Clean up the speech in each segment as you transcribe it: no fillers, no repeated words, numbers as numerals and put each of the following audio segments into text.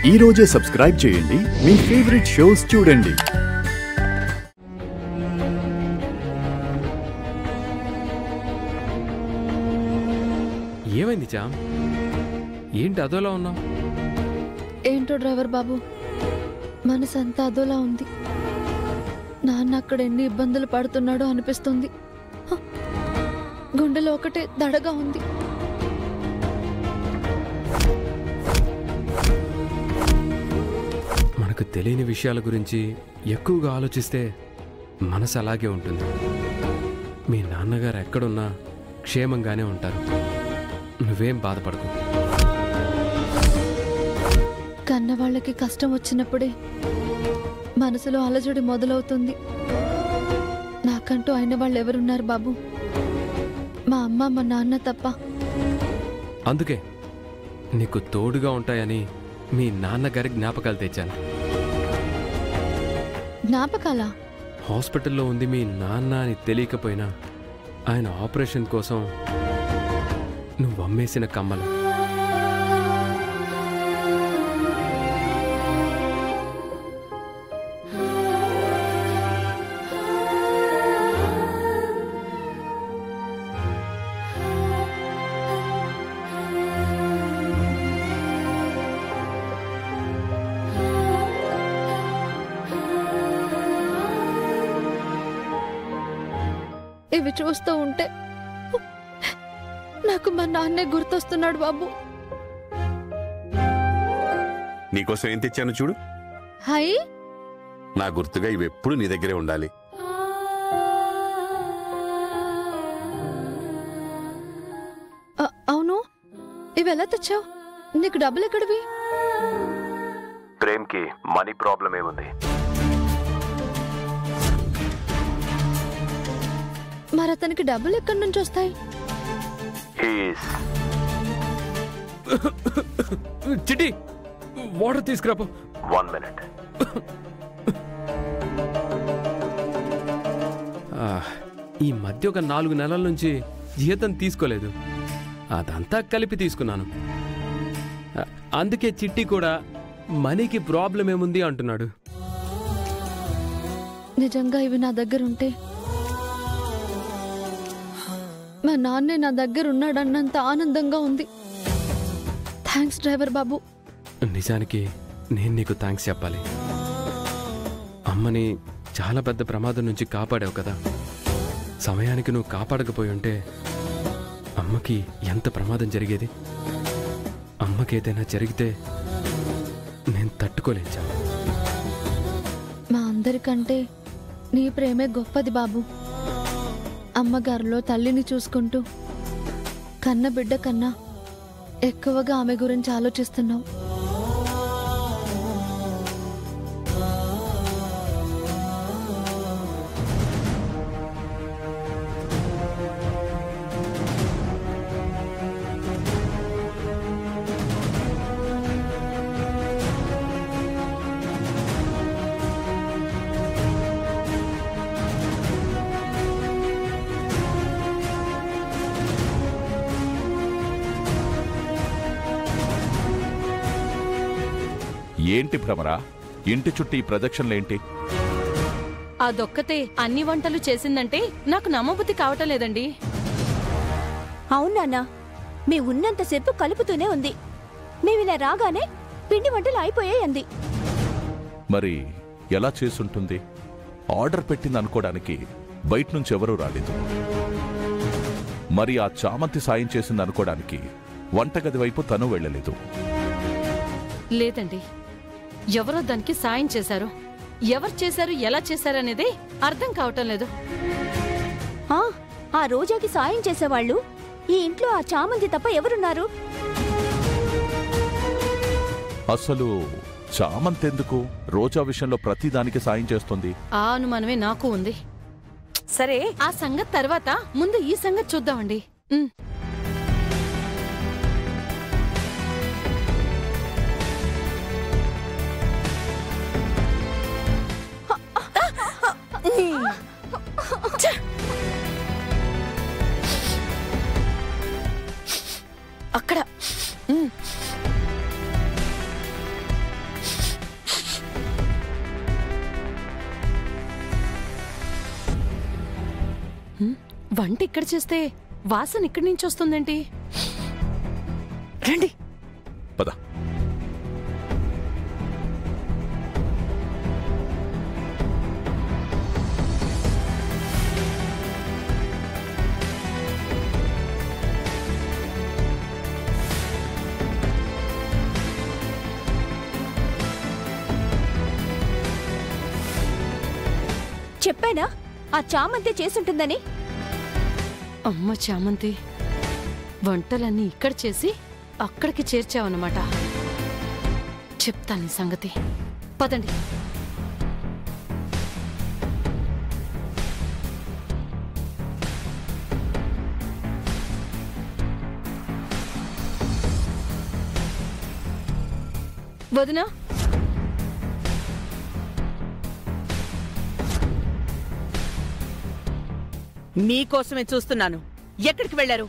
ఈ రోజే సబ్స్క్రైబ్ చేయండి, మీ ఫేవరెట్ షోస్ చూడండి. ఏమైంది చామ్? ఏంటి అదోలా ఉన్నావు? ఏంటో డ్రైవర్ బాబు, మనసంతా అదోలా ఉంది. నాన్న అక్కడ ఎన్ని ఇబ్బందులు పడుతున్నాడో అనిపిస్తుంది. గుండెలో ఒకటే దడగా ఉంది. మనకు తెలియని విషయాల గురించి ఎక్కువగా ఆలోచిస్తే మనసు అలాగే ఉంటుంది. మీ నాన్నగారు ఎక్కడున్నా క్షేమంగానే ఉంటారు. నువ్వేం బాధపడకు. కన్న వాళ్ళకి కష్టం వచ్చినప్పుడే మనసులో అలజడి మొదలవుతుంది. నాకంటూ అయిన వాళ్ళు ఎవరున్నారు బాబు? మా అమ్మ మా నాన్న తప్ప. అందుకే నీకు తోడుగా ఉంటాయని మీ నాన్నగారి జ్ఞాపకాలు తెచ్చాను. జ్ఞాపకాలా? హాస్పిటల్లో ఉంది మీ నాన్న అని తెలియకపోయినా ఆయన ఆపరేషన్ కోసం నువ్వు అమ్మేసిన కమ్మలు. ఇవి చూస్తూ ఉంటే నాకు మా నాన్నే గుర్తొస్తున్నాడు బాబు. నీకోసం ఏం తెచ్చాను చూడు. హాయ్, నా గుర్తుగా ఇవి ఎప్పుడు నీ దగ్గరే ఉండాలి. అవును, ఇవి ఎలా తెచ్చావు? నీకు డబ్బులు ఎక్కడివి? ప్రేమ్కి మనీ ప్రాబ్లం ఏముంది? మరి అతనికి డబ్బులు ఎక్కడి నుంచి వస్తాయి? చిటి, వాటర్ తీసుకురాపో. 1 minute. ఈ మధ్య ఒక 4 నెలల నుంచి జీతం తీసుకోలేదు. అదంతా కలిపి తీసుకున్నాను. అందుకే చిట్టి కూడా మనీకి ప్రాబ్లం ఏముంది అంటున్నాడు. నిజంగా ఇవి నా దగ్గర ఉంటే మా నాన్నే నా దగ్గర ఉన్నాడన్నంత ఆనందంగా ఉంది. థ్యాంక్స్ డ్రైవర్ బాబు. నిజానికి నేను నీకు థ్యాంక్స్ చెప్పాలి. అమ్మని చాలా పెద్ద ప్రమాదం నుంచి కాపాడావు కదా. సమయానికి నువ్వు కాపాడకపోయి ఉంటే అమ్మకి ఎంత ప్రమాదం జరిగేది. అమ్మకి ఏదైనా జరిగితే నేను తట్టుకోలేను. మా అందరికంటే నీ ప్రేమే గొప్పది బాబు. అమ్మగారిలో తల్లిని చూసుకుంటూ కన్న బిడ్డ కన్నా ఎక్కువగా ఆమె గురించి ఆలోచిస్తున్నావు. ఏంటి భ్రమరా? ఇంటి చుట్టూ ఈ ప్రదక్షిణలేంటి? అదొక్కతే అన్ని వంటలు చేసిందంటే నాకు నమ్మబుద్ధి కావటం లేదండి. అవునా? మీ ఉన్నంతసేపు కలుపుతూనే ఉంది. మేమిలా రాగానే పిండి వంటలు అయిపోయాయి అంది. మరి ఎలా చేసుంటుంది? ఆర్డర్ పెట్టింది అనుకోవడానికి బయట నుంచి ఎవరూ రాలేదు. మరి ఆ చామంతి సాయం చేసింది అనుకోవడానికి వంటగది వైపు తను వెళ్ళలేదు. లేదండి, ఎవరో దానికి సాయం చేశారు. ఎవరు చేశారు, ఎలా చేశారనేది అర్థం కావటం లేదు. ఆ రోజాకి సాయం చేసేవాళ్ళు ఈ ఇంట్లో ఆ చామంతి తప్ప ఎవరున్నారు? అసలు చామంతి ఎందుకు రోజా విషయంలో ప్రతిదానికి సాయం చేస్తుంది? ఆ అనుమానమే నాకు ఉంది. సరే, ఆ సంగతి తర్వాత, ముందు ఈ సంగతి చూద్దామండి. అక్కడ వంట ఇక్కడ చేస్తే వాసన ఇక్కడి నుంచి వస్తుందేంటి? రండి. పద. చెప్పానా ఆ చామంతి చేసుంటుందని? అమ్మ చామంతి, వంటలన్నీ ఇక్కడ చేసి అక్కడికి చేర్చావన్నమాట. చెప్తాను ఈ సంగతి. పదండి. వదినా, మీకోసమే చూస్తున్నాను. ఎక్కడికి వెళ్లారు?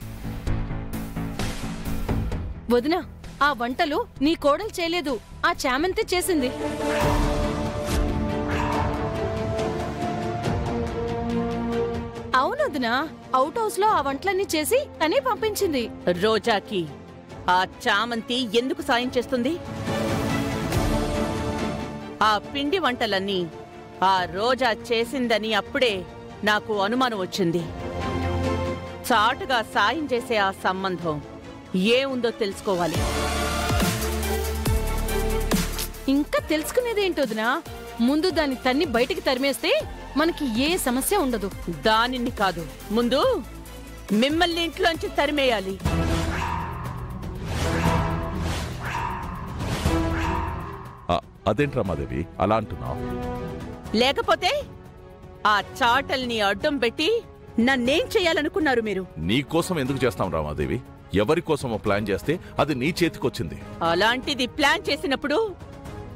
వదినా, ఆ వంటలు నీ కోడలు చేయలేదు, ఆ చామంతి చేసింది. అవును వదినా, అవుట్ హౌస్ లో ఆ వంటలన్నీ చేసి తనే పంపించింది. రోజాకి ఆ చామంతి ఎందుకు సాయం చేస్తుంది? ఆ పిండి వంటలన్నీ ఆ రోజా చేసిందని అప్పుడే నాకు అనుమానం వచ్చింది. చాటుగా సాయం చేసే ఆ సంబంధం ఏముందో తెలుసుకోవాలి. ఇంకా తెలుసుకునేదేంటోదినా? ముందు దాన్ని తన్ని బయటికి తరిమేస్తే మనకి ఏ సమస్య ఉండదు. దానిని కాదు, ముందు మిమ్మల్ని ఇంట్లోంచి తరిమేయాలి. అదేంటి రమాదేవి అలా అంటున్నావు? లేకపోతే ఆ చాటల్ని అడ్డం పెట్టి నన్నేం చెయ్యాలనుకున్నారు మీరు? నీ కోసం ఎందుకు చేస్తాం రామాదేవి? ఎవరి కోసమో ప్లాన్ చేస్తే అది నీ చేతికొచ్చింది. అలాంటిది ప్లాన్ చేసినప్పుడు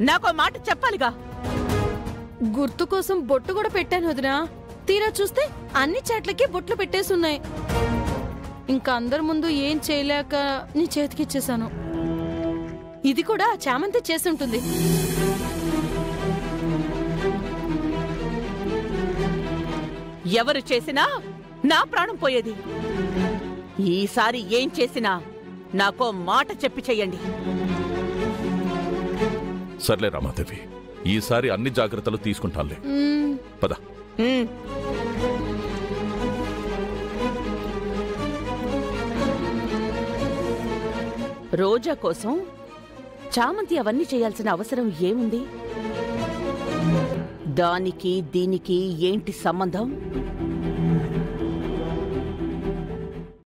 నాకో మాట చెప్పాలిగా. గుర్తు కోసం బొట్టు కూడా పెట్టాను వదినా. తీరా చూస్తే అన్ని చాట్లకి బొట్లు పెట్టేసున్నాయి. ఇంకా అందరి ముందు ఏం చేయలేక నీ చేతికిచ్చేశాను. ఇది కూడా చామంతి చేసుంటుంది. ఎవరు చేసినా నా ప్రాణం పోయేది. ఈసారి ఏం చేసినా నాకో మాట చెప్పి చెయ్యండి. సర్లే రామాదేవి, ఈసారి అన్ని జాగ్రత్తలు తీసుకుంటానులే. పద. రోజా కోసం చామంతి అవన్నీ చేయాల్సిన అవసరం ఏముంది? దానికి దీనికి ఏంటి సంబంధం?